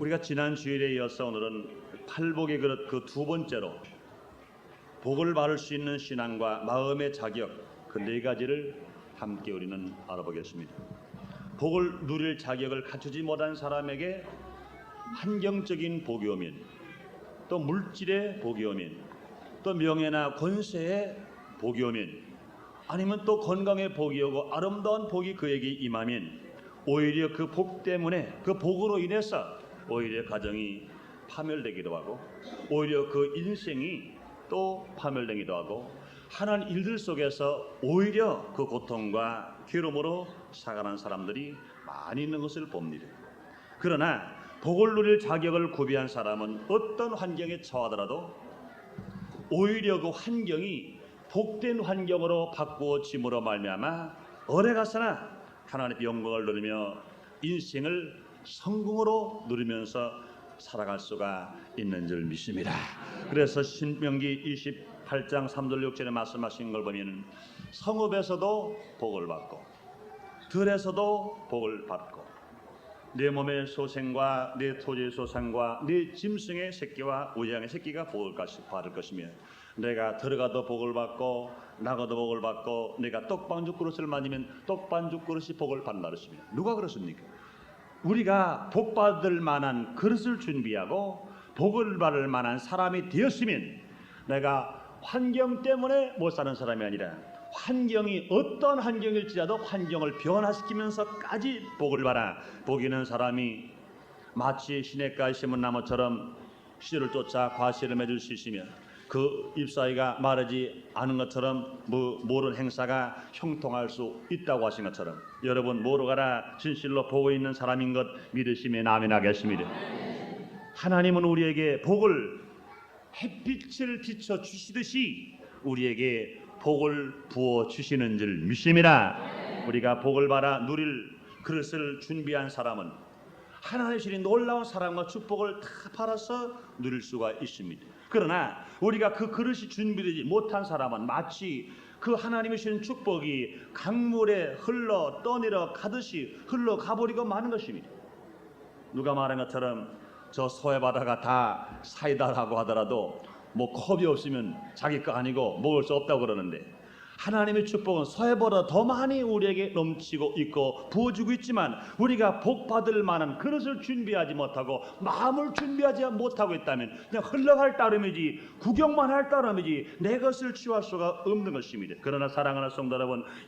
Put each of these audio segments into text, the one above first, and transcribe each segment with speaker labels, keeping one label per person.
Speaker 1: 우리가 지난 주일에 이어서 오늘은 팔복의 그릇 그 두 번째로 복을 받을 수 있는 신앙과 마음의 자격 그 네 가지를 함께 우리는 알아보겠습니다. 복을 누릴 자격을 갖추지 못한 사람에게 환경적인 복이 오면, 또 물질의 복이 오면, 또 명예나 권세의 복이 오면, 아니면 또 건강의 복이 오고 아름다운 복이 그에게 임하면 오히려 그 복 때문에, 그 복으로 인해서 오히려 가정이 파멸되기도 하고 오히려 그 인생이 또 파멸되기도 하고 하는 일들 속에서 오히려 그 고통과 괴로움으로 살아가는 사람들이 많이 있는 것을 봅니다. 그러나 복을 누릴 자격을 구비한 사람은 어떤 환경에 처하더라도 오히려 그 환경이 복된 환경으로 바꾸어짐으로 말미암아 어디 가서나 하나님의 영광을 누리며 인생을 성공으로 누리면서 살아갈 수가 있는 줄 믿습니다. 그래서 신명기 28장 3절 6절에 말씀하신 걸 보면 성읍에서도 복을 받고 들에서도 복을 받고 내 몸의 소생과 내 토지의 소생과 내 짐승의 새끼와 우양의 새끼가 복을 받을 것이며 내가 들어가도 복을 받고 나가도 복을 받고 내가 떡반죽 그릇을 만지면 떡반죽 그릇이 복을 받는다 그랬습니다. 누가 그렇습니까? 우리가 복 받을 만한 그릇을 준비하고 복을 받을 만한 사람이 되었으면 내가 환경 때문에 못 사는 사람이 아니라 환경이 어떤 환경일지라도 환경을 변화시키면서까지 복을 받아 복 있는 사람이 마치 시냇가에 심은 나무처럼 씨를 쫓아 과실을 맺을 수 있으며 그 잎사귀가 마르지 않은 것처럼 모든 행사가 형통할 수 있다고 하신 것처럼 여러분 모두 가라 진실로 보고 있는 사람인 것 믿으시면 아멘 하겠습니다. 하나님은 우리에게 복을 햇빛을 비춰 주시듯이 우리에게 복을 부어 주시는 줄 믿습니다. 우리가 복을 받아 누릴 그릇을 준비한 사람은 하나님의 주신 놀라운 사랑과 축복을 다 받아서 누릴 수가 있습니다. 그러나 우리가 그 그릇이 준비되지 못한 사람은 마치 그 하나님의 주신 축복이 강물에 흘러 떠내려 가듯이 흘러가버리고 마는 것입니다. 누가 말한 것처럼 저 소해바다가 다 사이다라고 하더라도 뭐 컵이 없으면 자기 거 아니고 먹을 수 없다고 그러는데 하나님의 축복은 소해보다 더 많이 우리에게 넘치고 있고 부어주고 있지만 우리가 복 받을 만한 그릇을 준비하지 못하고 마음을 준비하지 못하고 있다면 그냥 흘러갈 따름이지 구경만 할 따름이지 내 것을 취할 수가 없는 것입니다. 그러나 사랑하는 성도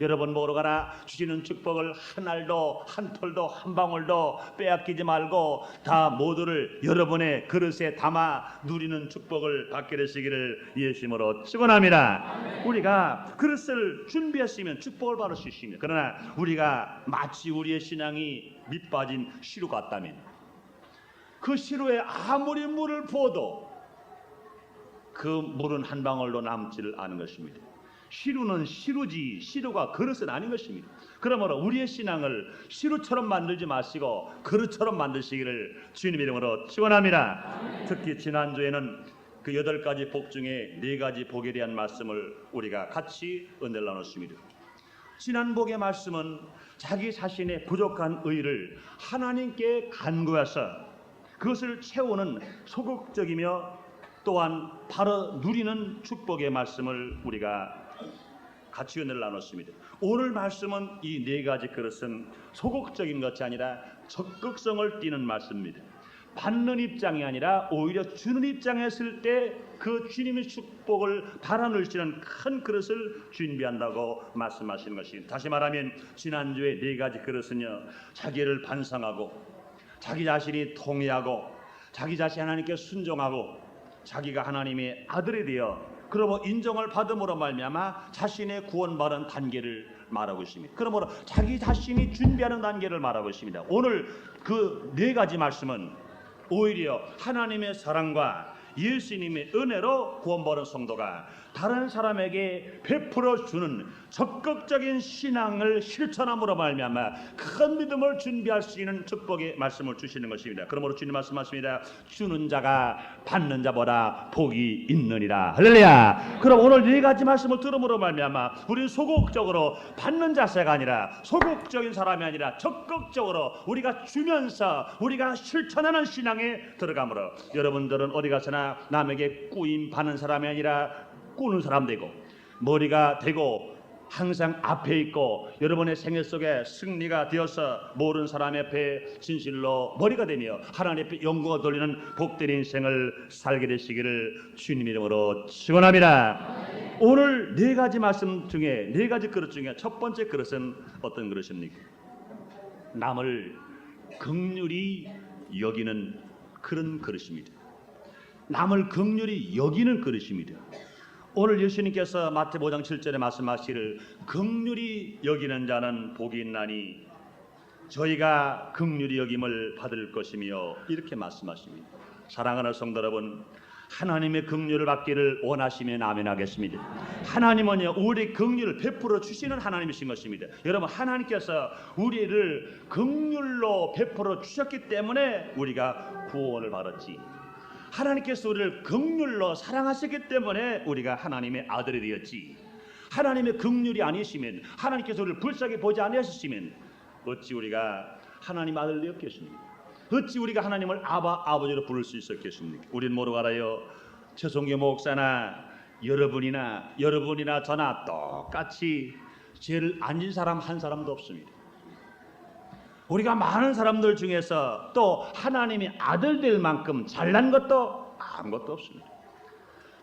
Speaker 1: 여러분 모두 가라 주시는 축복을 한 알도 한 톨도 한 방울도 빼앗기지 말고 다 모두를 여러분의 그릇에 담아 누리는 축복을 받게 되시기를 예수님으로 축원합니다. 우리가 그릇을 준비했으면 축복을 받을 수 있습니다. 그러나 우리가 마치 우리의 신앙이 밑빠진 시루 같다면 그 시루에 아무리 물을 부어도 그 물은 한 방울도 남지를 않은 것입니다. 시루는 시루지 시루가 그릇은 아닌 것입니다. 그러므로 우리의 신앙을 시루처럼 만들지 마시고 그릇처럼 만드시기를 주님 이름으로 축원합니다. 특히 지난주에는 그 8가지 복 중에 4가지 복에 대한 말씀을 우리가 같이 은혜를 나눴습니다. 지난 복의 말씀은 자기 자신의 부족한 의를 하나님께 간구해서 그것을 채우는 소극적이며 또한 바로 누리는 축복의 말씀을 우리가 같이 은혜를 나눴습니다. 오늘 말씀은 이 4가지 그릇은 소극적인 것이 아니라 적극성을 띠는 말씀입니다. 받는 입장이 아니라 오히려 주는 입장에 있을 때 그 주님의 축복을 달아넣으시는 큰 그릇을 준비한다고 말씀하시는 것입니다. 다시 말하면 지난주에 4가지 그릇은요, 자기를 반성하고 자기 자신이 통회하고 자기 자신 하나님께 순종하고 자기가 하나님의 아들이 되어 그러므로 인정을 받음으로 말미암아 자신의 구원받은 단계를 말하고 있습니다. 그러므로 자기 자신이 준비하는 단계를 말하고 있습니다. 오늘 그 4가지 말씀은 오히려 하나님의 사랑과 예수님의 은혜로 구원받은 성도가 다른 사람에게 베풀어 주는 적극적인 신앙을 실천함으로 말미암아 큰 믿음을 준비할 수 있는 축복의 말씀을 주시는 것입니다. 그러므로 주님 말씀하십니다. 주는 자가 받는 자보다 복이 있느니라. 할렐루야. 그럼 오늘 네 가지 말씀을 들음으로 말미암아 우리는 소극적으로 받는 자세가 아니라 소극적인 사람이 아니라 적극적으로 우리가 주면서 우리가 실천하는 신앙에 들어가므로 여러분들은 어디 가서나 남에게 꾸임 받는 사람이 아니라 꾸는 사람 되고 머리가 되고 항상 앞에 있고 여러분의 생애 속에 승리가 되어서 모르는 사람 앞에 진실로 머리가 되며 하나님 앞에 영광을 돌리는 복된 인생을 살게 되시기를 주님 이름으로 축원합니다. 오늘 네 가지 말씀 중에 네 가지 그릇 중에 첫 번째 그릇은 어떤 그릇입니까? 남을 긍휼히 여기는 그런 그릇입니다. 남을 긍휼히 여기는 그릇입니다. 오늘 예수님께서 마태복음 5장 7절에 말씀하시기를 긍휼히 여기는 자는 복이 있나니 저희가 긍휼히 여김을 받을 것이며 이렇게 말씀하십니다. 사랑하는 성도 여러분, 하나님의 긍휼을 받기를 원하시면 아멘하겠습니다. 하나님은요 우리 긍휼을 베풀어 주시는 하나님이신 것입니다. 여러분, 하나님께서 우리를 긍휼로 베풀어 주셨기 때문에 우리가 구원을 받았지, 하나님께서 우리를 긍휼로 사랑하셨기 때문에 우리가 하나님의 아들이 되었지, 하나님의 긍휼이 아니시면, 하나님께서 우리를 불쌍히 보지 아니하셨으면 어찌 우리가 하나님 아들 되었겠습니까? 어찌 우리가 하나님을 아버지로 부를 수 있었겠습니까? 우리는 모르고 알아요. 최성교 목사나 여러분이나 저나 똑같이 죄를 안 진 사람 한 사람도 없습니다. 우리가 많은 사람들 중에서 또 하나님의 아들 될 만큼 잘난 것도 아무것도 없습니다.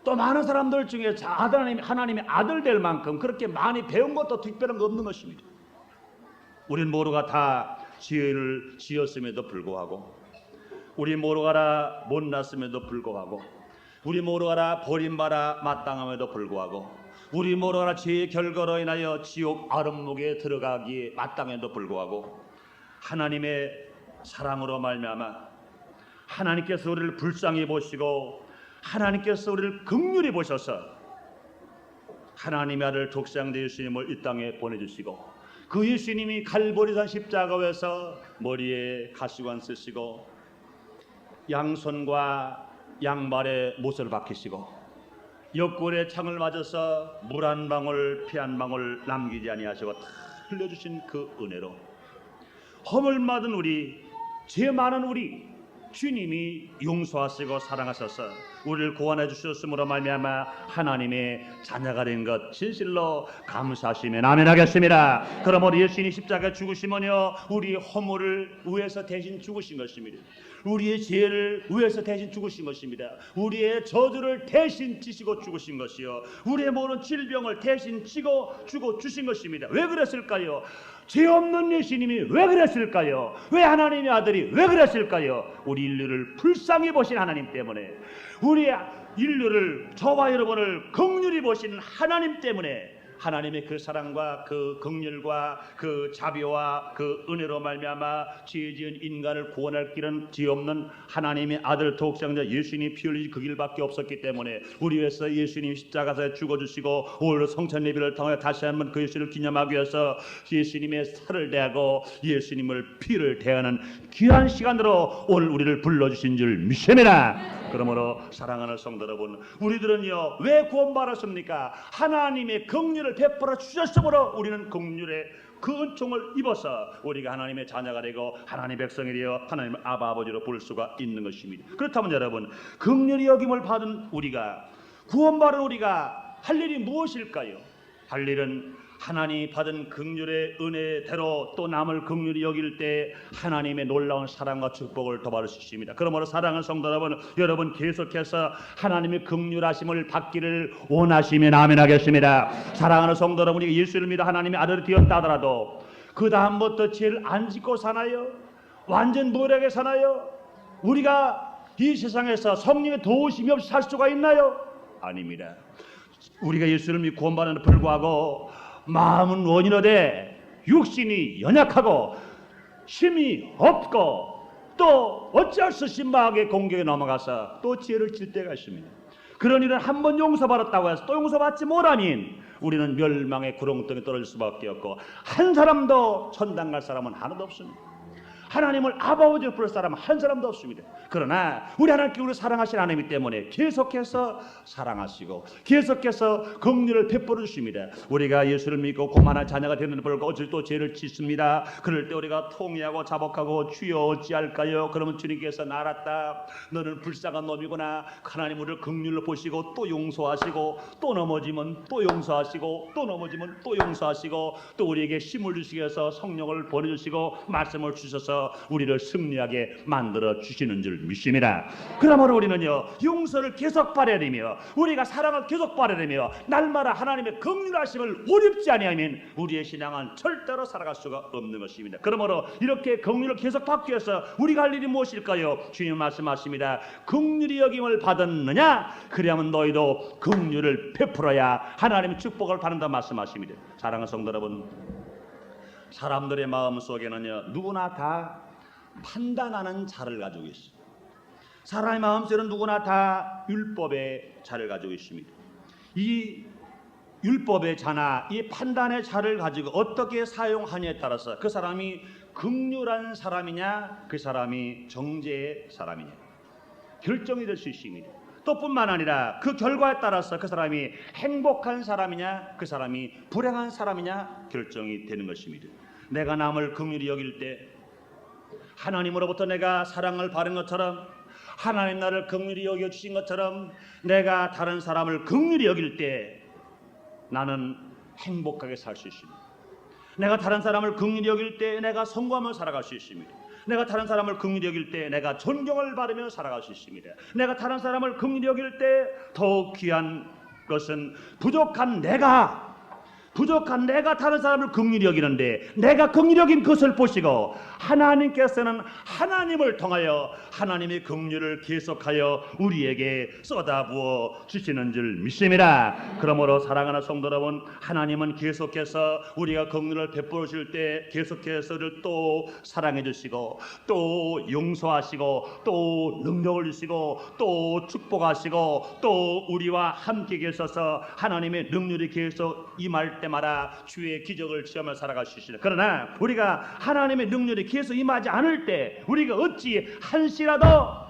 Speaker 1: 또 많은 사람들 중에 하나님의 아들 될 만큼 그렇게 많이 배운 것도 특별한 거 없는 것입니다. 우린 모두가 다 죄를 지었음에도 불구하고, 우리 모두가 못났음에도 불구하고, 우리 모두가 버림받아 마땅함에도 불구하고, 우리 모두가 죄의 결과로 인하여 지옥 아름목에 들어가기에 마땅해도 불구하고 하나님의 사랑으로 말미암아 하나님께서 우리를 불쌍히 보시고 하나님께서 우리를 긍휼히 보셔서 하나님의 아들 독생자 예수님을 이 땅에 보내주시고 그 예수님이 갈보리산 십자가에서 머리에 가시관 쓰시고 양손과 양발에 못을 박히시고 옆구리에 창을 맞아서 물 한 방울 피 한 방울 남기지 아니하시고 다 흘려주신 그 은혜로 허물 받은 우리, 죄 많은 우리 주님이 용서하시고 사랑하셔서 우리를 구원해 주셨으므로 말미암아 하나님의 자녀가 된 것 진실로 감사하시면 아멘하겠습니다. 그러므로 예수님이 십자가에 죽으시면요 우리의 허물을 위해서 대신 죽으신 것입니다. 우리의 죄를 위해서 대신 죽으신 것입니다. 우리의 저주를 대신 지시고 죽으신 것이요 우리의 모든 질병을 대신 지고 주고 주신 것입니다. 왜 그랬을까요? 죄 없는 예수님이 왜 그랬을까요? 왜 하나님의 아들이 왜 그랬을까요? 우리 인류를 불쌍히 보신 하나님 때문에, 우리 인류를, 저와 여러분을 긍휼히 보신 하나님 때문에, 하나님의 그 사랑과 그 긍휼과 그 자비와 그 은혜로 말미암아 죄 지은 인간을 구원할 길은 죄 없는 하나님의 아들 독생자 예수님이 피 흘리신 그 길밖에 없었기 때문에 우리 위해서 예수님이 십자가에 죽어주시고 오늘 성찬 예배를 통해 다시 한번 그 예수를 기념하기 위해서 예수님의 살을 대하고 예수님을 피를 대하는 귀한 시간으로 오늘 우리를 불러주신 줄 믿습니다. 그러므로 사랑하는 성도 여러분, 우리들은요 왜 구원받았습니까? 하나님의 긍휼을 베풀어 주셨으므로 우리는 긍휼의 그 은총을 입어서 우리가 하나님의 자녀가 되고 하나님의 백성이 되어 하나님의 아버지로 부를 수가 있는 것입니다. 그렇다면 여러분, 긍휼히 여김을 받은 우리가, 구원받은 우리가 할 일이 무엇일까요? 할 일은 하나님이 받은 긍휼의 은혜대로 또 남을 긍휼히 여길 때 하나님의 놀라운 사랑과 축복을 더받을 수 있습니다. 그러므로 사랑하는 성도 여러분 계속해서 하나님의 긍휼하심을 받기를 원하시면 아멘하겠습니다. 사랑하는 성도 여러분, 우리가 예수를 믿어 하나님의 아들이 되었다 하더라도 그 다음부터 죄를 안 짓고 사나요? 완전 무력하게 사나요? 우리가 이 세상에서 성령의 도우심이 없이 살 수가 있나요? 아닙니다. 우리가 예수를 믿고 구원받는 데 불구하고 마음은 원인어되 육신이 연약하고 힘이 없고 또 어찌할 수 없이 마귀의 공격에 넘어가서 또 죄를 질 때가 있습니다. 그런 일은 한 번 용서받았다고 해서 또 용서받지 못하면 우리는 멸망의 구렁텅이에 떨어질 수밖에 없고, 한 사람도 천당 갈 사람은 하나도 없습니다. 하나님을 아버지로 부를 사람은 한 사람도 없습니다. 그러나 우리 하나님께 우리를 사랑하신 하나님이기 때문에 계속해서 사랑하시고 계속해서 긍휼을 베풀어 주십니다. 우리가 예수를 믿고 고만한 자녀가 되는 불과 어찌 또 죄를 짓습니다. 그럴 때 우리가 통회하고 자복하고 주여 어찌할까요? 그러면 주님께서 알았다, 너는 불쌍한 놈이구나. 하나님 우리를 긍휼로 보시고 또 용서하시고, 또 넘어지면 또 용서하시고, 또 넘어지면 또 용서하시고, 또 우리에게 힘을 주시기 위해서 성령을 보내주시고 말씀을 주셔서 우리를 승리하게 만들어 주시는 줄 믿습니다. 그러므로 우리는요, 용서를 계속 바라리며 우리가 사랑을 계속 바라리며 날마다 하나님의 긍휼하심을 오립지 아니하면 우리의 신앙은 절대로 살아갈 수가 없는 것입니다. 그러므로 이렇게 긍휼을 계속 받기 위해서 우리가 할 일이 무엇일까요? 주님 말씀하십니다. 긍휼히 여김을 받았느냐? 그리하면 너희도 긍휼을 베풀어야 하나님의 축복을 받는다 말씀하십니다. 사랑하는 성도 여러분, 사람들의 마음 속에는요, 누구나 다 판단하는 자를 가지고 있습니다. 사람의 마음속에는 누구나 다 율법의 자를 가지고 있습니다. 이 율법의 자나 이 판단의 자를 가지고 어떻게 사용하냐에 따라서 그 사람이 긍휼한 사람이냐, 그 사람이 정죄의 사람이냐 결정이 될 수 있습니다. 또 뿐만 아니라 그 결과에 따라서 그 사람이 행복한 사람이냐, 그 사람이 불행한 사람이냐 결정이 되는 것입니다. 내가 남을 긍휼히 여길 때 하나님으로부터 내가 사랑을 받은 것처럼, 하나님 나를 긍휼히 여겨주신 것처럼 내가 다른 사람을 긍휼히 여길 때 나는 행복하게 살 수 있습니다. 내가 다른 사람을 긍휼히 여길 때 내가 성공하며 살아갈 수 있습니다. 내가 다른 사람을 긍휼히 여길 때 내가 존경을 받으며 살아갈 수 있습니다. 내가 다른 사람을 긍휼히 여길 때 더욱 귀한 것은 부족한 내가 다른 사람을 긍휼히 여기는데, 내가 긍휼히 여긴 것을 보시고 하나님께서는 하나님을 통하여 하나님의 긍휼을 계속하여 우리에게 쏟아부어 주시는 줄 믿습니다. 그러므로 사랑하는 성도 여러분, 하나님은 계속해서 우리가 긍휼을 베풀어 줄 때 계속해서 우리를 또 사랑해 주시고, 또 용서하시고, 또 능력을 주시고, 또 축복하시고, 또 우리와 함께 계셔서 하나님의 능력이 계속 임할 때마다 주의 기적을 체험하며 살아갈 수 있습니다. 그러나 우리가 하나님의 능력이 계속 임하지 않을 때 우리가 어찌 한시라도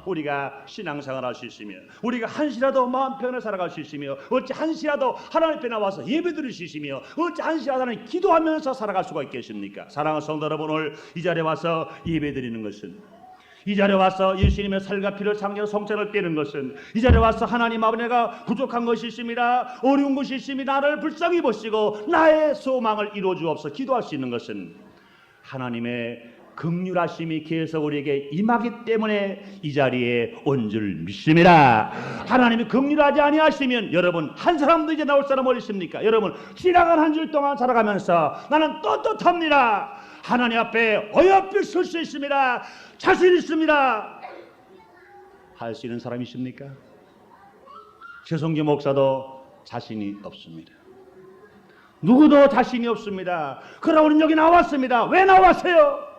Speaker 1: 우리가 신앙생활 할 수 있으며, 우리가 한시라도 마음 편히 살아갈 수 있으며, 어찌 한시라도 하나님 앞에 나와서 예배드릴 수 있으며, 어찌 한시라도 하나님 기도하면서 살아갈 수가 있겠습니까? 사랑하는 성도 여러분, 오늘 이 자리에 와서 예배드리는 것은, 이 자리에 와서 예수님의 살과 피를 상징하는 성찬을 떼는 것은, 이 자리에 와서 하나님 아버지 내가 부족한 것이 있습니다, 어려운 것이 있습니다, 나를 불쌍히 보시고 나의 소망을 이루어 주옵소서 기도할 수 있는 것은 하나님의 긍휼하심이 계속 우리에게 임하기 때문에 이 자리에 온 줄 믿습니다. 하나님이 긍휼하지 아니하시면 여러분 한 사람도 이제 나올 사람 어디 있습니까? 여러분 지나간 한 주 동안 살아가면서 나는 떳떳합니다, 하나님 앞에 어여삐 설 수 있습니다, 자신 있습니다 할 수 있는 사람이 있습니까? 최성규 목사도 자신이 없습니다. 누구도 자신이 없습니다. 그러나 우리는 여기 나왔습니다. 왜 나왔어요?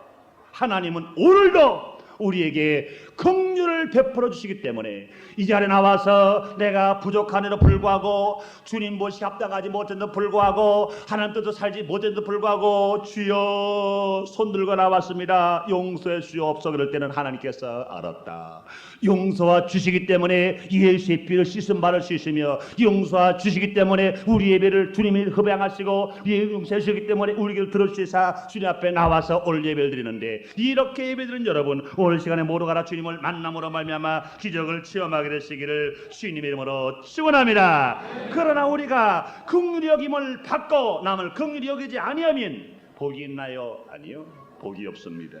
Speaker 1: 하나님은 오늘도 우리에게 긍휼을 베풀어 주시기 때문에 이 자리에 나와서 내가 부족한에도 불구하고, 주님 보시 합당하지 못한데도 불구하고, 하나님 뜻대로 살지 못한데도 불구하고 주여 손 들고 나왔습니다. 용서해 주옵소서. 그럴 때는 하나님께서 알았다, 용서와 주시기 때문에 예수의 피를 씻음 받을 수 있으며, 용서와 주시기 때문에 우리 예배를 주님이 흡양하시고, 용서해 주시기 때문에 우리에게 들어주시사 주님 앞에 나와서 오늘 예배를 드리는데, 이렇게 예배드린 여러분 오늘 시간에 모두 가라 주님을 만남으로 말미암아 기적을 체험하게 되시기를 주님의 이름으로 축원합니다. 그러나 우리가 긍휼히 여김을 받고 남을 긍휼히 여기지 아니하면 복이 있나요? 아니요, 복이 없습니다.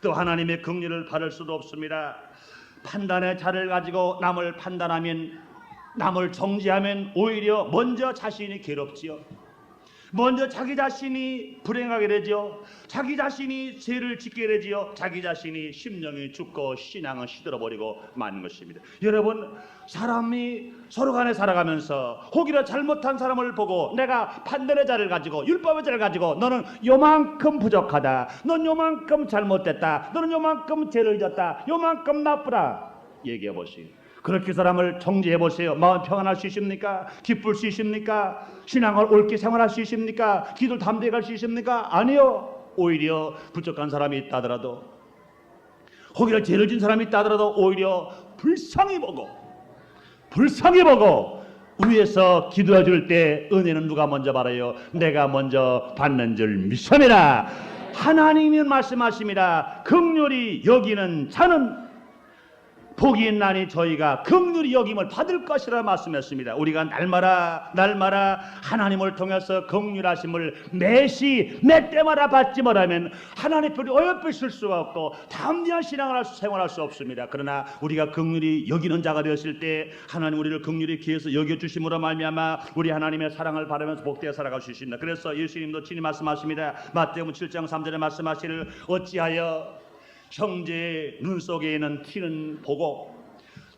Speaker 1: 또 하나님의 긍휼을 받을 수도 없습니다. 판단의 자를 가지고 남을 판단하면, 남을 정죄하면 오히려 먼저 자신이 괴롭지요. 먼저 자기 자신이 불행하게 되죠. 자기 자신이 죄를 짓게 되지요. 자기 자신이 심령이 죽고 신앙은 시들어버리고 마는 것입니다. 여러분, 사람이 서로 간에 살아가면서 혹이나 잘못한 사람을 보고 내가 판단의 자를 가지고 율법의 자를 가지고 너는 요만큼 부족하다, 넌 요만큼 잘못됐다, 너는 요만큼 죄를 졌다, 요만큼 나쁘다 얘기해 보시오. 그렇게 사람을 정죄해 보세요. 마음 평안할 수 있습니까? 기쁠 수 있습니까? 신앙을 옳게 생활할 수 있습니까? 기도를 담대히 갈 수 있습니까? 아니요. 오히려 부족한 사람이 있다 하더라도, 혹이나 죄를 진 사람이 있다 하더라도 오히려 불쌍히 보고 위에서 기도해 줄 때 은혜는 누가 먼저 받아요? 내가 먼저 받는 줄 믿습니다. 하나님이 말씀하십니다. 긍휼히 여기는 자는 복이 있나니 저희가 긍휼히 여김을 받을 것이라 말씀했습니다. 우리가 날마다 하나님을 통해서 긍휼하심을 매시 매 때마다 받지 못하면 하나님 편이 어여삐 쓸 수가 없고 담대한 신앙을 생활할 수 없습니다. 그러나 우리가 긍휼히 여기는 자가 되었을 때 하나님 우리를 긍휼히 기해서 여겨주심으로 말미암아 우리 하나님의 사랑을 바라면서 복되어 살아갈 수 있습니다. 그래서 예수님도 친히 말씀하십니다. 마태복음 7장 3절에 말씀하시를 어찌하여 형제의 눈 속에는 티는 보고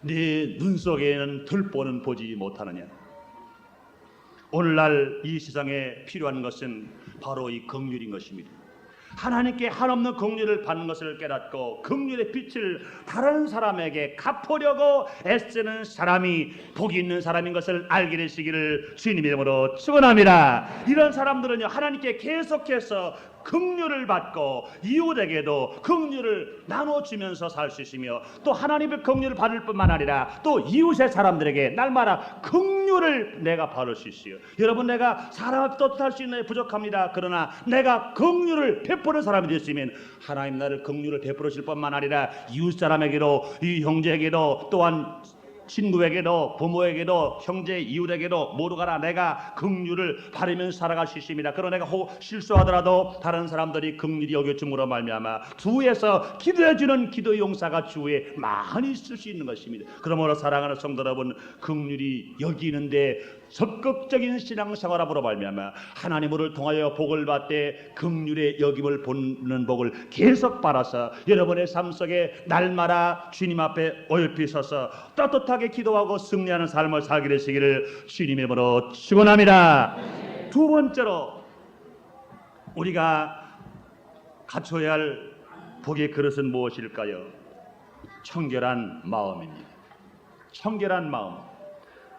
Speaker 1: 네 눈 속에는 들보는 보지 못하느냐. 오늘날 이 세상에 필요한 것은 바로 이 긍휼인 것입니다. 하나님께 한없는 긍휼을 받는 것을 깨닫고 긍휼의 빛을 다른 사람에게 갚으려고 애쓰는 사람이 복이 있는 사람인 것을 알게 되시기를 주님의 이름으로 축원합니다. 이런 사람들은요, 하나님께 계속해서 긍휼을 받고 이웃에게도 긍휼을 나눠주면서 살 수 있으며 또 하나님의 긍휼을 받을 뿐만 아니라 또 이웃의 사람들에게 날마다 긍휼을 내가 받을 수 있어요. 여러분, 내가 사람 앞에 떳떳할 수 있는 부족합니다. 그러나 내가 긍휼을 베푸는 사람이 되었으면 하나님 나를 긍휼을 베풀으실 뿐만 아니라 이웃 사람에게도, 이 형제에게도, 또한 친구에게도, 부모에게도, 형제, 이웃에게도 모두가 내가 긍휼을 바르면서 살아갈 수 있습니다. 그러나 내가 실수하더라도 다른 사람들이 긍휼히 여겨줌으로 말미암아 주에서 기도해주는 기도 용사가 주에 많이 있을 수 있는 것입니다. 그러므로 사랑하는 성도 여러분, 긍휼히 여기는데 적극적인 신앙생활함으로 말미암아 하나님을 통하여 복을 받되 긍휼의 여김을 보는 복을 계속 받아서 여러분의 삶 속에 날마다 주님 앞에 어여삐 서서 떳떳하게 기도하고 승리하는 삶을 살게 되시기를 주님의 이름으로 축원합니다. 두 번째로 우리가 갖춰야 할 복의 그릇은 무엇일까요? 청결한 마음입니다. 청결한 마음.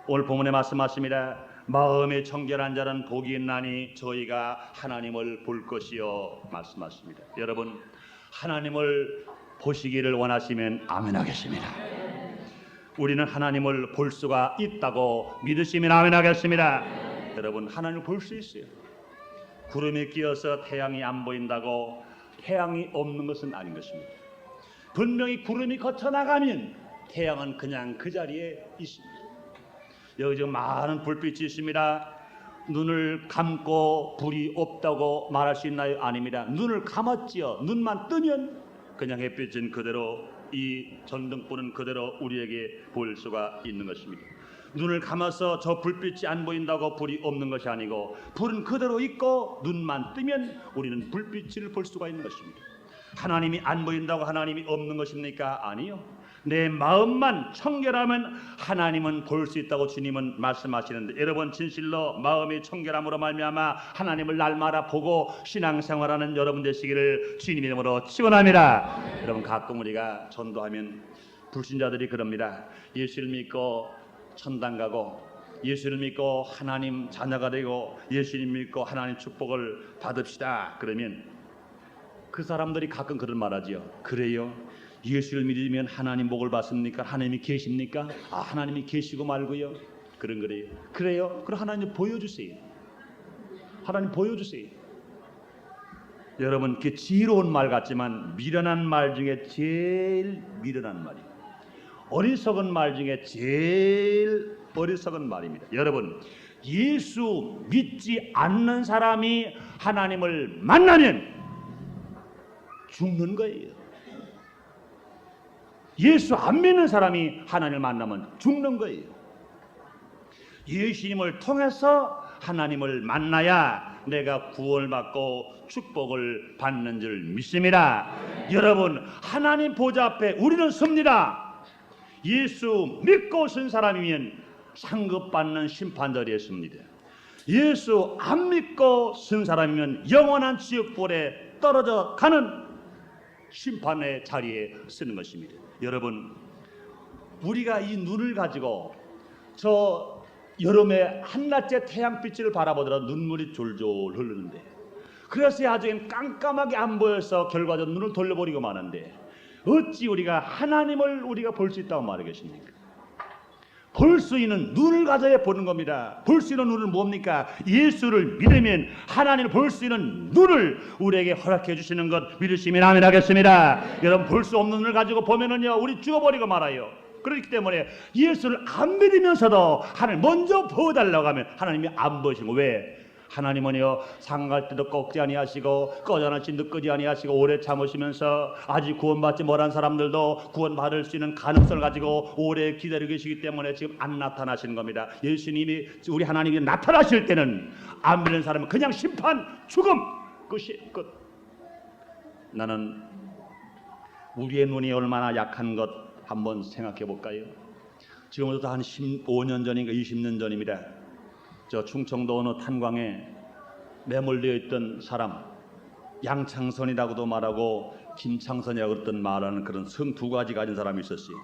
Speaker 1: 오늘 본문에 말씀하십니다. 마음에 청결한 자는 복이 있나니 저희가 하나님을 볼 것이요 말씀하십니다. 여러분, 하나님을 보시기를 원하시면 아멘 하겠습니다. 우리는 하나님을 볼 수가 있다고 믿으시면 아멘 하겠습니다. 여러분, 하나님을 볼 수 있어요. 구름이 끼어서 태양이 안 보인다고 태양이 없는 것은 아닌 것입니다. 분명히 구름이 거쳐나가면 태양은 그냥 그 자리에 있습니다. 여기 지금 많은 불빛이 있습니다. 눈을 감고 불이 없다고 말할 수 있나요? 아닙니다. 눈을 감았지요. 눈만 뜨면 그냥 햇빛은 그대로, 이 전등불은 그대로 우리에게 보일 수가 있는 것입니다. 눈을 감아서 저 불빛이 안 보인다고 불이 없는 것이 아니고 불은 그대로 있고 눈만 뜨면 우리는 불빛을 볼 수가 있는 것입니다. 하나님이 안 보인다고 하나님이 없는 것입니까? 아니요. 내 마음만 청결하면 하나님은 볼 수 있다고 주님은 말씀하시는데, 여러분, 진실로 마음이 청결함으로 말미암아 하나님을 날마다 보고 신앙생활하는 여러분 되시기를 주님의 이름으로 축원합니다. 여러분, 가끔 우리가 전도하면 불신자들이 그럽니다. 예수를 믿고 천당 가고, 예수를 믿고 하나님 자녀가 되고, 예수를 믿고 하나님 축복을 받읍시다. 그러면 그 사람들이 가끔 그런 말하지요. 그래요? 예수를 믿으면 하나님 복을 받습니까? 하나님이 계십니까? 아, 하나님이 계시고 말고요. 그런 거래요. 그래요? 그럼 하나님 보여주세요. 하나님 보여주세요. 여러분, 그 지혜로운 말 같지만 미련한 말 중에 제일 미련한 말이에요. 어리석은 말 중에 제일 어리석은 말입니다. 여러분, 예수 믿지 않는 사람이 하나님을 만나면 죽는 거예요. 예수 안 믿는 사람이 하나님을 만나면 죽는 거예요. 예수님을 통해서 하나님을 만나야 내가 구원을 받고 축복을 받는 줄 믿습니다. 여러분, 하나님 보좌 앞에 우리는 섭니다. 예수 믿고 쓴 사람이면 상급받는 심판자리에 섭니다. 예수 안 믿고 쓴 사람이면 영원한 지옥불에 떨어져 가는 심판의 자리에 쓰는 것입니다. 여러분, 우리가 이 눈을 가지고 저 여름에 한낮에 태양빛을 바라보더라도 눈물이 졸졸 흐르는데, 그래서 나중엔 깜깜하게 안 보여서 결과적으로 눈을 돌려버리고 마는데, 어찌 우리가 하나님을 우리가 볼 수 있다고 말하겠습니까? 볼 수 있는 눈을 가져야 보는 겁니다. 볼 수 있는 눈은 뭡니까? 예수를 믿으면 하나님을 볼 수 있는 눈을 우리에게 허락해 주시는 것 믿으시면 아멘 하겠습니다. 여러분, 볼 수 없는 눈을 가지고 보면은요, 우리 죽어버리고 말아요. 그렇기 때문에 예수를 안 믿으면서도 하나님 먼저 보여달라고 하면 하나님이 안 보시는 거예요. 왜? 하나님은요, 상갈 때도 꺾지 아니하시고 꺼져날 진도 끄지 아니하시고 오래 참으시면서 아직 구원받지 못한 사람들도 구원받을 수 있는 가능성을 가지고 오래 기다리고 계시기 때문에 지금 안 나타나시는 겁니다. 예수님이, 우리 하나님이 나타나실 때는 안 믿는 사람은 그냥 심판, 죽음, 끝이 끝. 나는 우리의 눈이 얼마나 약한 것 한번 생각해 볼까요? 지금부터 한 15년 전인가 20년 전입니다. 저 충청도 어느 탄광에 매몰되어 있던 사람, 양창선이라고도 말하고 김창선이라고 그랬던 말하는 그런 성 두 가지 가진 사람이 있었어요.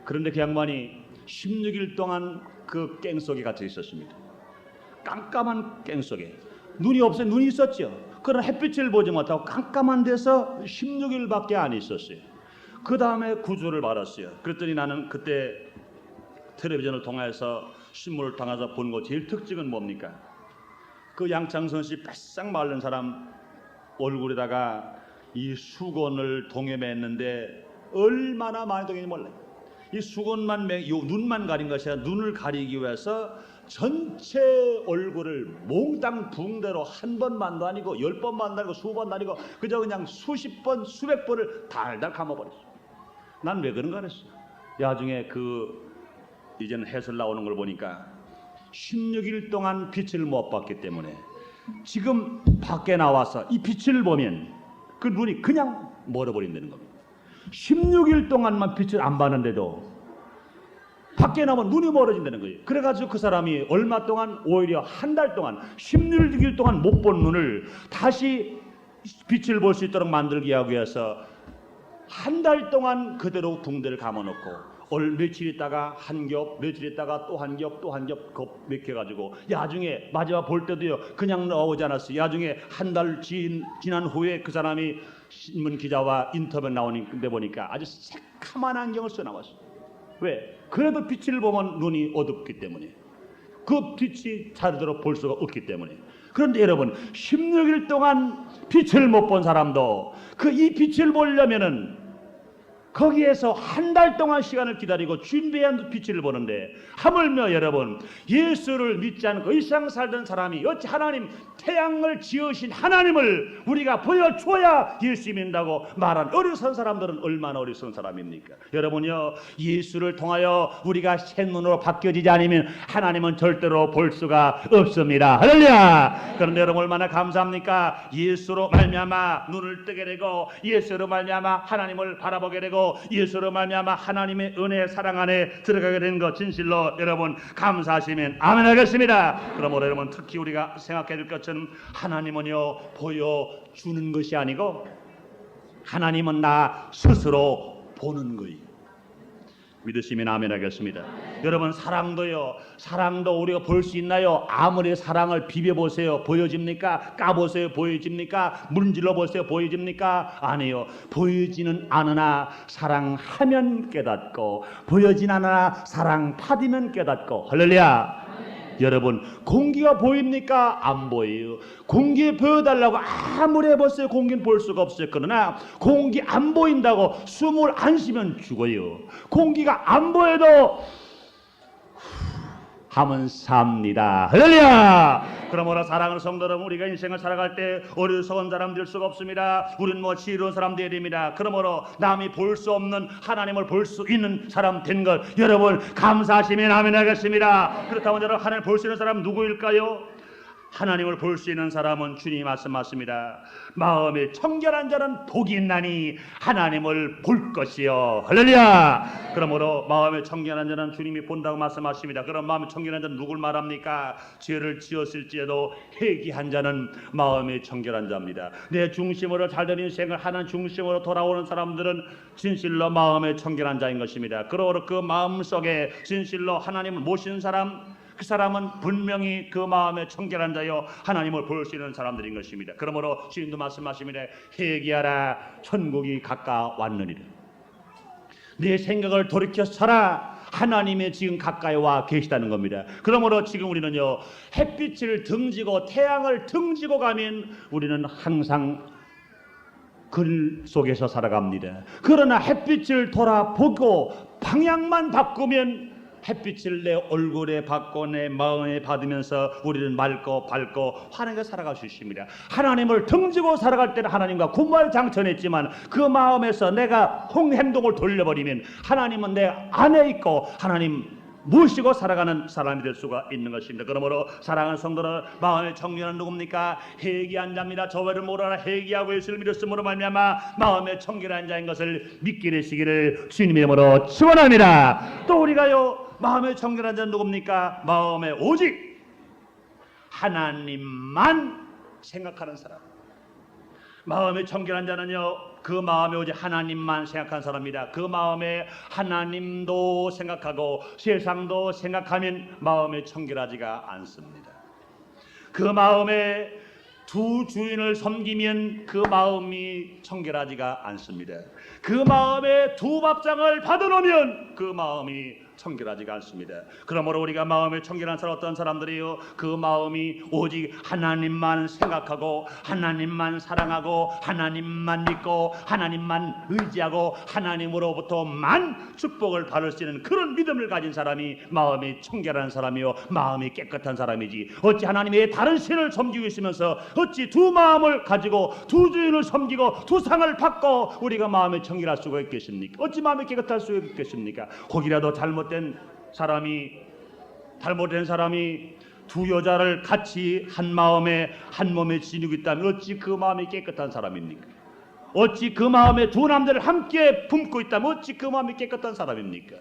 Speaker 1: 그런데 그 양반이 16일 동안 그 깽 속에 갇혀 있었습니다. 깜깜한 깽 속에. 눈이 없어요. 눈이 있었죠. 그러나 햇빛을 보지 못하고 깜깜한 데서 16일밖에 안 있었어요. 그 다음에 구조를 받았어요. 그랬더니 나는 그때 텔레비전을 통해서 신문을 통해서 본 거 제일 특징은 뭡니까? 그 양창선 씨 바싹 마른 사람 얼굴에다가 이 수건을 동여맸는데 얼마나 많이 동였는지 몰라요. 이 수건만 눈만 가린 것이 아니라 눈을 가리기 위해서 전체 얼굴을 몽땅 붕대로 한 번만도 아니고 10번만도 아니고 수번도 아니고 그저 그냥 수십 번 수백 번을 달달 감아버렸어. 난 왜 그런가 그랬어. 나중에 이제는 해설 나오는 걸 보니까 16일 동안 빛을 못 봤기 때문에 지금 밖에 나와서 이 빛을 보면 그 눈이 그냥 멀어버린다는 겁니다. 16일 동안만 빛을 안 봤는데도 밖에 나오면 눈이 멀어진다는 거예요. 그래가지고 그 사람이 얼마 동안, 오히려 한 달 동안 16일 동안 못 본 눈을 다시 빛을 볼 수 있도록 만들기 하기 위해서 한 달 동안 그대로 붕대를 감아놓고 며칠 있다가 한 겹, 며칠 있다가 또 한 겹, 또 한 겹 맥혀가지고 야중에 마지막 볼 때도요 그냥 나오지 않았어요. 야중에 한 달 지난 후에 그 사람이 신문 기자와 인터뷰 나오는데 보니까 아주 새카만 안경을 써 나왔어요. 왜? 그래도 빛을 보면 눈이 어둡기 때문에, 그 빛이 제대로 볼 수가 없기 때문에. 그런데 여러분, 16일 동안 빛을 못 본 사람도 이 빛을 보려면은 거기에서 한 달 동안 시간을 기다리고 준비한 빛을 보는데, 하물며 여러분, 예수를 믿지 않고 이상 살던 사람이 어찌 하나님, 태양을 지으신 하나님을 우리가 보여줘야 예수 믿는다고 말한 어리석은 사람들은 얼마나 어리석은 사람입니까? 여러분요, 예수를 통하여 우리가 새 눈으로 바뀌어지지 않으면 하나님은 절대로 볼 수가 없습니다. 할렐루야! 그런데 여러분, 얼마나 감사합니까? 예수로 말미암아 눈을 뜨게 되고, 예수로 말미암아 하나님을 바라보게 되고, 예수로 말미암아 하나님의 은혜 사랑 안에 들어가게 된 것 진실로 여러분 감사하시면 아멘 하겠습니다. 그러므로 여러분, 특히 우리가 생각해야 될 것은 하나님은요 보여주는 것이 아니고 하나님은 나 스스로 보는 거예요. 믿으시면 아멘 하겠습니다. 여러분, 사랑도 우리가 볼 수 있나요? 아무리 사랑을 비벼보세요, 보여집니까? 까보세요, 보여집니까? 문질러 보세요, 보여집니까? 아니요. 보이지는 않으나 사랑하면 깨닫고, 보여지는 않으나 사랑 받으면 깨닫고. 할렐루야. 여러분, 공기가 보입니까? 안 보여요. 공기 보여달라고 아무리 해봤어요, 공기는 볼 수가 없어요. 그러나 공기 안 보인다고 숨을 안 쉬면 죽어요. 공기가 안 보여도 하면 삽니다. 할렐루야. 그러므로 사랑하는 성도 여러분, 우리가 인생을 살아갈 때 어리석은 사람 될 수가 없습니다. 우리는 지혜로운 사람 되어야 됩니다. 그러므로 남이 볼 수 없는 하나님을 볼 수 있는 사람 된 것 여러분 감사하시면 아멘 하겠습니다. 그렇다면 여러분, 하나님을 볼 수 있는 사람 누구일까요? 하나님을 볼 수 있는 사람은 주님이 말씀하십니다. 마음이 청결한 자는 복이 있나니 하나님을 볼 것이요. 할렐루야. 그러므로 마음이 청결한 자는 주님이 본다고 말씀하십니다. 그럼 마음이 청결한 자는 누굴 말합니까? 죄를 지었을지라도 회개한 자는 마음이 청결한 자입니다. 내 중심으로 잘된 인생을 하나님 중심으로 돌아오는 사람들은 진실로 마음이 청결한 자인 것입니다. 그러므로 그 마음속에 진실로 하나님을 모시는 사람, 그 사람은 분명히 그 마음에 청결한 자요 하나님을 볼 수 있는 사람들인 것입니다. 그러므로 주님도 말씀하십니다. 회개하라, 천국이 가까웠느니라. 내 생각을 돌이켜 서라. 하나님이 지금 가까이 와 계시다는 겁니다. 그러므로 지금 우리는요, 햇빛을 등지고 태양을 등지고 가면 우리는 항상 글 속에서 살아갑니다. 그러나 햇빛을 돌아보고 방향만 바꾸면 햇빛을 내 얼굴에 받고 내 마음에 받으면서 우리는 맑고 밝고 환하게 살아갈 수 있습니다. 하나님을 등지고 살아갈 때는 하나님과 군말장천했지만 그 마음에서 내가 행동을 돌려버리면 하나님은 내 안에 있고 하나님 모시고 살아가는 사람이 될 수가 있는 것입니다. 그러므로 사랑하는 성도는 마음의 청결한 누굽니까? 회개한 자입니다. 저를 모르라 회개하고 예수를 믿었으므로 말미암아 마음의 청결한 자인 것을 믿게 되시기를 주님의 이름으로 축원합니다. 또 우리가요, 마음의 청결한 자는 누굽니까? 마음에 오직 하나님만 생각하는 사람. 마음의 청결한 자는요, 그 마음에 오직 하나님만 생각하는 사람입니다. 그 마음에 하나님도 생각하고 세상도 생각하면 마음이 청결하지가 않습니다. 그 마음에 두 주인을 섬기면 그 마음이 청결하지가 않습니다. 그 마음에 두 밥상을 받아놓으면 그 마음이 청결하지가 않습니다. 그러므로 우리가 마음에 청결한 사람, 어떤 사람들이요, 그 마음이 오직 하나님만 생각하고 하나님만 사랑하고 하나님만 믿고 하나님만 의지하고 하나님으로부터만 축복을 받을 수 있는 그런 믿음을 가진 사람이 마음이 청결한 사람이요 마음이 깨끗한 사람이지, 어찌 하나님의 다른 신을 섬기고 있으면서 어찌 두 마음을 가지고 두 주인을 섬기고 두 상을 받고 우리가 마음이 청결할 수가 있겠습니까? 어찌 마음이 깨끗할 수가 있겠습니까? 혹이라도 잘못된 사람이 두 여자를 같이 한 마음에 한 몸에 지니고 있다면 어찌 그 마음이 깨끗한 사람입니까? 어찌 그 마음에 두 남자를 함께 품고 있다면 어찌 그 마음이 깨끗한 사람입니까?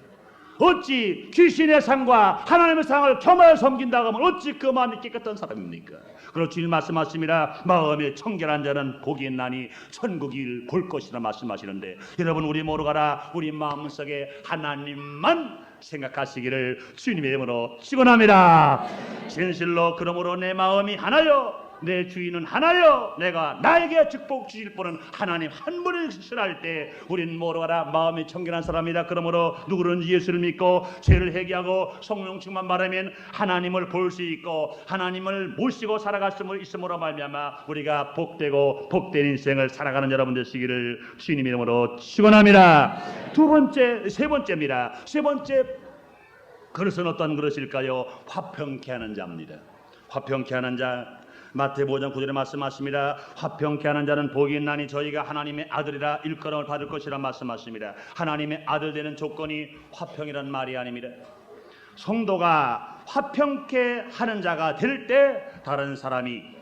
Speaker 1: 어찌 귀신의 상과 하나님의 상을 겸하여 섬긴다고 하면 어찌 그 마음이 깨끗한 사람입니까? 그리고 주님 말씀하십니다. 마음에 청결한 자는 복이 있나니 천국을 볼 것이라 말씀하시는데, 여러분 우리 모르가라 우리 마음속에 하나님만 생각하시기를 주님의 이름으로 축원합니다. 진실로 그러므로 내 마음이 하나요, 내 주인은 하나요, 내가 나에게 축복 주실 분은 하나님 한 분이시랄 때 우리는 모르가라 마음이 청결한 사람이다. 그러므로 누구든지 예수를 믿고 죄를 회개하고 성령 충만 바라면 하나님을 볼 수 있고 하나님을 모시고 살아갈 수 있음으로 말미암아 우리가 복되고 복된 인생을 살아가는 여러분 되시기를 주님 이름으로 축원합니다. 세 번째입니다. 세 번째 그릇은 어떤 그릇일까요? 화평케 하는 자입니다. 화평케 하는 자, 마태복음 5장 9절에 말씀하십니다. 화평케 하는 자는 복이 있나니 저희가 하나님의 아들이라 일컬음을 받을 것이라 말씀하십니다. 하나님의 아들 되는 조건이 화평이란 말이 아닙니다. 성도가 화평케 하는 자가 될 때 다른 사람이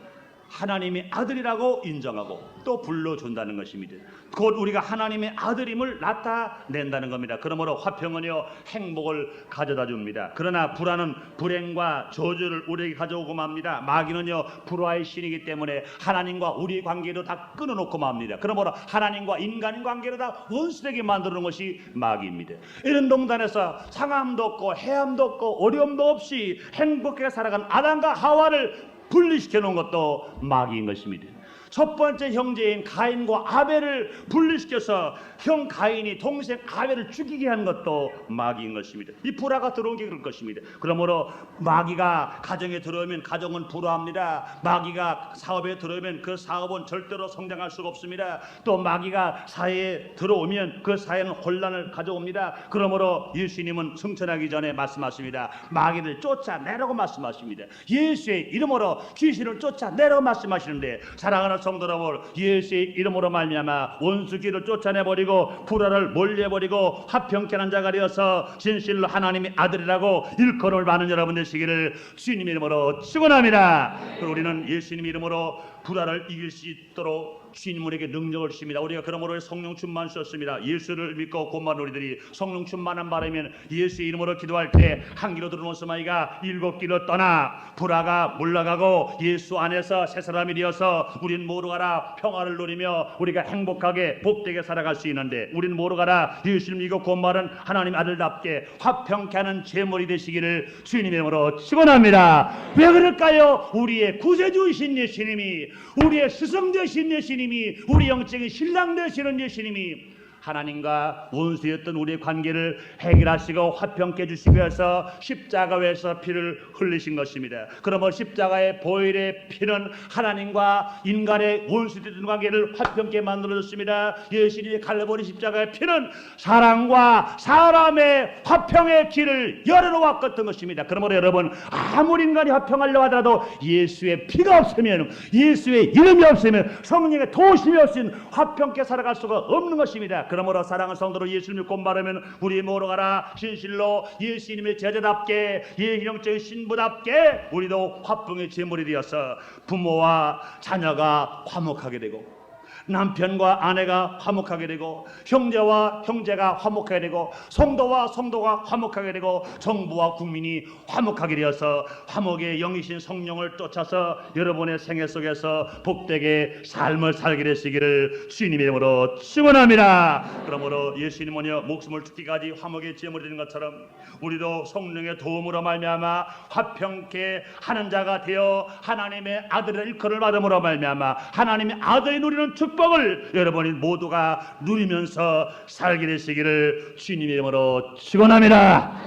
Speaker 1: 하나님의 아들이라고 인정하고 또 불러준다는 것입니다. 곧 우리가 하나님의 아들임을 나타낸다는 겁니다. 그러므로 화평은요 행복을 가져다 줍니다. 그러나 불화는 불행과 저주를 우리에게 가져오고 맙니다. 마귀는요 불화의 신이기 때문에 하나님과 우리의 관계도 다 끊어놓고 맙니다. 그러므로 하나님과 인간의 관계를 다 원수되게 만드는 것이 마귀입니다. 이런 동단에서 상함도 없고 해함도 없고 어려움도 없이 행복하게 살아간 아담과 하와를 분리시켜 놓은 것도 마귀인 것입니다. 첫 번째 형제인 가인과 아벨을 분리시켜서 형 가인이 동생 아벨을 죽이게 한 것도 마귀인 것입니다. 이 불화가 들어온 게 그럴 것입니다. 그러므로 마귀가 가정에 들어오면 가정은 불화합니다. 마귀가 사업에 들어오면 그 사업은 절대로 성장할 수가 없습니다. 또 마귀가 사회에 들어오면 그 사회는 혼란을 가져옵니다. 그러므로 예수님은 승천하기 전에 말씀하십니다. 마귀를 쫓아내라고 말씀하십니다. 예수의 이름으로 귀신을 쫓아내라고 말씀하시는데, 사랑하는 성도 여러분, 예수의 이름으로 말미암아 원수기를 쫓아내버리고 불화를 몰려버리고 화평케 하는 자가 되어서 진실로 하나님의 아들이라고 일컬음을 받는 여러분 되시기를 주님 이름으로 축원합니다. 우리는 예수님 이름으로 불화를 이길 수 있도록 주님 우리에게 능력을 주십니다. 우리가 그러므로 성령 충만 주셨습니다. 예수를 믿고 곧만 우리들이 성령 충만한 바라면 예수의 이름으로 기도할 때 한 길로 들어온 소마이가 7길로 떠나 불화가 물러가고 예수 안에서 새 사람이 되어서 우린 모두 가라 평화를 누리며 우리가 행복하게 복되게 살아갈 수 있는데, 우린 모두 가라 예수를 믿고 곧말은 하나님 아들답게 화평케 하는 제물이 되시기를 주님 이름으로 축원합니다. 왜 그럴까요? 우리의 구세주이신 예수님이, 우리의 스승 되신 예수님이, 우리 영적인 신랑 되시는 예수님이 하나님과 원수였던 우리의 관계를 해결하시고 화평케 해주시기 위해서 십자가에서 피를 흘리신 것입니다. 그러므로 십자가의 보혈의 피는 하나님과 인간의 원수됐던 관계를 화평케 만들어줬습니다. 예수님의 갈보리 십자가의 피는 사랑과 사람의 화평의 길을 열어놓았던 것입니다. 그러므로 여러분, 아무리 인간이 화평하려고 하더라도 예수의 피가 없으면, 예수의 이름이 없으면, 성령의 도우심이 없으면 화평케 살아갈 수가 없는 것입니다. 그러므로 사랑하는 성도로 예수를 믿고 말하면 우리 모두 가라 진실로 예수님의 제자답게, 영적인 신부답게 우리도 화평의 제물이 되어서 부모와 자녀가 화목하게 되고, 남편과 아내가 화목하게 되고, 형제와 형제가 화목하게 되고, 성도와 성도가 화목하게 되고, 정부와 국민이 화목하게 되어서 화목의 영이신 성령을 쫓아서 여러분의 생애 속에서 복되게 삶을 살게 되시기를 주님의 이름으로 축원합니다. 그러므로 예수님은요, 목숨을 죽기까지 화목의 제물이 되는 것처럼 우리도 성령의 도움으로 말미암아 화평케 하는 자가 되어 하나님의 아들의 일컬음을 받음으로 말미암아 하나님의 아들이 누리는 축복을 여러분이 모두가 누리면서 살게 되시기를 주님의 이름으로 축원합니다.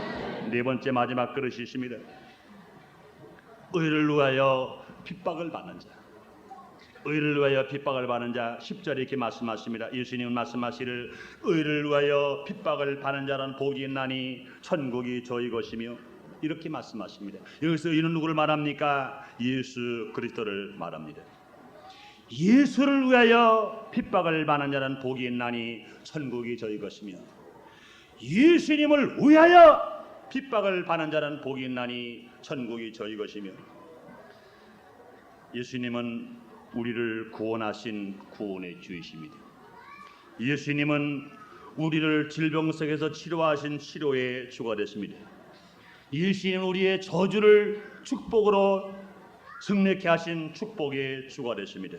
Speaker 1: 네 번째 마지막 그릇이 있습니다. 의를 위하여 핍박을 받는 자. 의를 위하여 핍박을 받는 자, 10절에 이렇게 말씀하십니다. 예수님은 말씀하시를 의를 위하여 핍박을 받는 자는 복이 있나니 천국이 저희 것이며, 이렇게 말씀하십니다. 여기서 이는 누구를 말합니까? 예수 그리스도를 말합니다. 예수를 위하여 핍박을 받는 자는 복이 있나니 천국이 저희 것이며, 예수님을 위하여 핍박을 받는 자는 복이 있나니 천국이 저희 것이며, 예수님은 우리를 구원하신 구원의 주이십니다. 예수님은 우리를 질병 속에서 치료하신 치료의 주가 되십니다. 예수님은 우리의 저주를 축복으로 승리케 하신 축복의 주가 되십니다.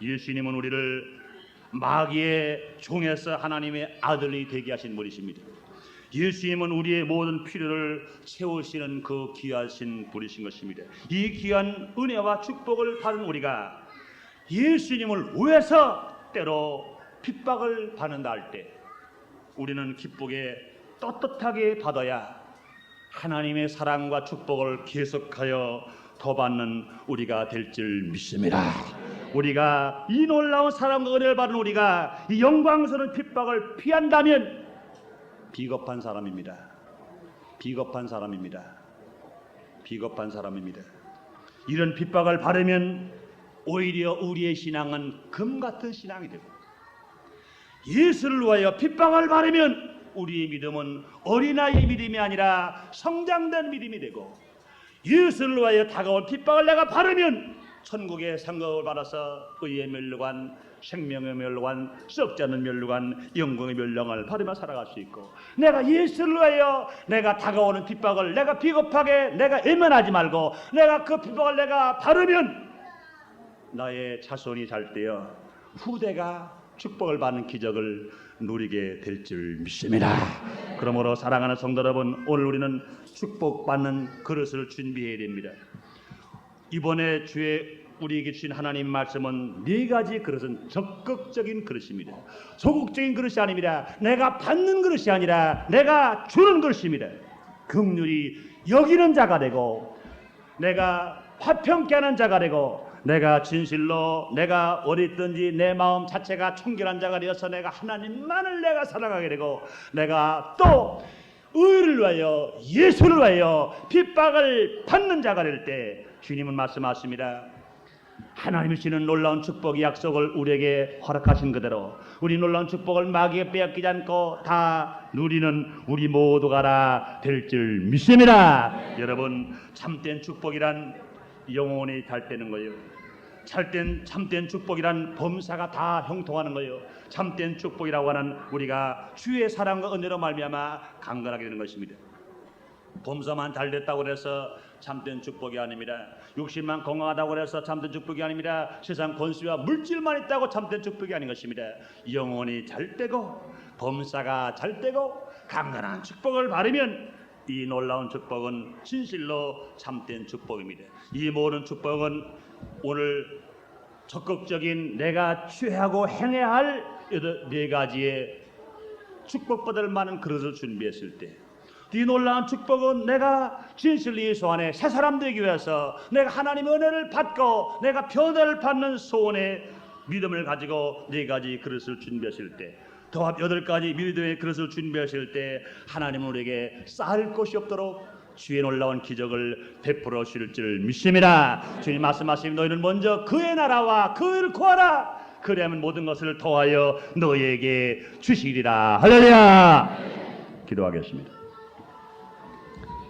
Speaker 1: 예수님은 우리를 마귀의 종에서 하나님의 아들이 되게 하신 분이십니다. 예수님은 우리의 모든 필요를 채우시는 그 귀하신 분이신 것입니다. 이 귀한 은혜와 축복을 받은 우리가 예수님을 위해서 때로 핍박을 받는다 할 때 우리는 기쁘게 떳떳하게 받아야 하나님의 사랑과 축복을 계속하여 더 받는 우리가 될 줄 믿습니다. 우리가 이 놀라운 사랑과 은혜를 받은 우리가 이 영광스러운 핍박을 피한다면 비겁한 사람입니다. 비겁한 사람입니다. 비겁한 사람입니다. 이런 핍박을 받으면 오히려 우리의 신앙은 금 같은 신앙이 되고, 예수를 위하여 핍박을 받으면 우리의 믿음은 어린아이의 믿음이 아니라 성장된 믿음이 되고, 예수를 위하여 다가올 핍박을 내가 받으면 천국의 상급을 받아서 의의 멸류관, 생명의 멸류관, 썩지 않는 멸류관, 영광의 멸류관을 받으며 살아갈 수 있고, 내가 예수를 위하여 내가 다가오는 핍박을 내가 비겁하게 내가 외면하지 말고 내가 그 핍박을 내가 받으면 나의 자손이 잘 되어 후대가 축복을 받는 기적을 누리게 될 줄 믿습니다. 그러므로 사랑하는 성도 여러분, 오늘 우리는 축복받는 그릇을 준비해야 됩니다. 이번에 주에 우리에게 주신 하나님 말씀은 네 가지 그릇은 적극적인 그릇입니다. 소극적인 그릇이 아닙니다. 내가 받는 그릇이 아니라 내가 주는 그릇입니다. 긍휼히 여기는 자가 되고, 내가 화평케 하는 자가 되고, 내가 진실로 내가 어딨든지 내 마음 자체가 청결한 자가 되어서 내가 하나님만을 내가 사랑하게 되고, 내가 또 의를 위하여 예수를 위하여 핍박을 받는 자가 될 때 주님은 말씀하십니다. 하나님이 주시는 놀라운 축복의 약속을 우리에게 허락하신 그대로 우리 놀라운 축복을 마귀에 빼앗기지 않고 다 누리는 우리 모두가 다 될 줄 믿습니다. 여러분, 참된 축복이란 영원히 잘 되는 거예요. 참된 축복이란 범사가 다 형통하는 거예요. 참된 축복이라고 하는 우리가 주의 사랑과 은혜로 말미암아 강건하게 되는 것입니다. 범사만 잘 됐다고 해서 참된 축복이 아닙니다. 육신만 건강하다고 해서 참된 축복이 아닙니다. 세상 권수와 물질만 있다고 참된 축복이 아닌 것입니다. 영혼이 잘 되고 범사가 잘 되고 강건한 축복을 바르면 이 놀라운 축복은 진실로 참된 축복입니다. 이 모든 축복은 오늘 적극적인 내가 취하고 행해야 할 네 가지의 축복받을 만한 그릇을 준비했을 때, 이 놀라운 축복은 내가 진실로 예수 안에 새 사람 되기 위해서 내가 하나님의 은혜를 받고 내가 변화를 받는 소원의 믿음을 가지고 네 가지 그릇을 준비하실 때, 더 8가지 믿음의 그릇을 준비하실 때 하나님은 우리에게 쌓을 것이 없도록 주의 놀라운 기적을 베풀어 주실 줄 믿습니다. 주님 말씀하시니 너희는 먼저 그의 나라와 그를 구하라. 그리하면 모든 것을 더하여 너희에게 주시리라. 할렐루야. 기도하겠습니다.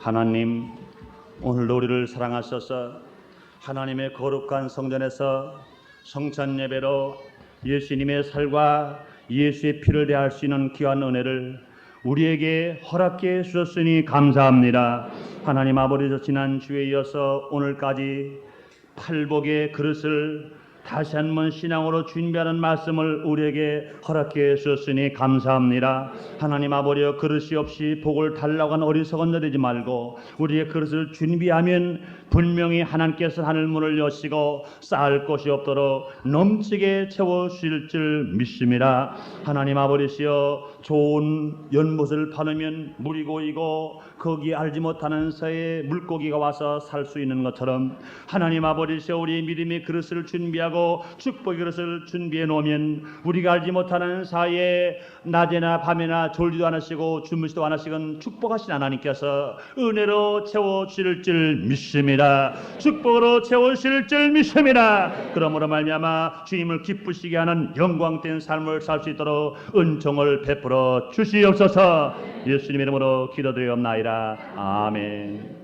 Speaker 1: 하나님, 오늘도 우리를 사랑하셔서 하나님의 거룩한 성전에서 성찬 예배로 예수님의 살과 예수의 피를 대할 수 있는 귀한 은혜를 우리에게 허락해 주셨으니 감사합니다. 하나님 아버지께서 지난 주에 이어서 오늘까지 팔복의 그릇을 다시 한번 신앙으로 준비하는 말씀을 우리에게 허락해 주셨으니 감사합니다. 하나님 아버지여, 그릇이 없이 복을 달라고 하는 어리석은 자 되지 말고 우리의 그릇을 준비하면 분명히 하나님께서 하늘문을 여시고 쌓을 것이 없도록 넘치게 채워주실 줄 믿습니다. 하나님 아버지여, 좋은 연못을 파놓으면 물이 고이고 거기 알지 못하는 새에 물고기가 와서 살 수 있는 것처럼 하나님 아버지여, 우리 믿음의 그릇을 준비하고 축복의 그릇을 준비해 놓으면 우리가 알지 못하는 사이에 낮에나 밤에나 졸지도 않으시고 주무시도 않으시건 축복하신 하나님께서 은혜로 채워주실 줄 믿습니다. 축복으로 채워주실 줄 믿습니다. 그러므로 말미암아 주님을 기쁘시게 하는 영광된 삶을 살 수 있도록 은총을 베풀어 주시옵소서. 예수님 이름으로 기도드리옵나이다. 아멘.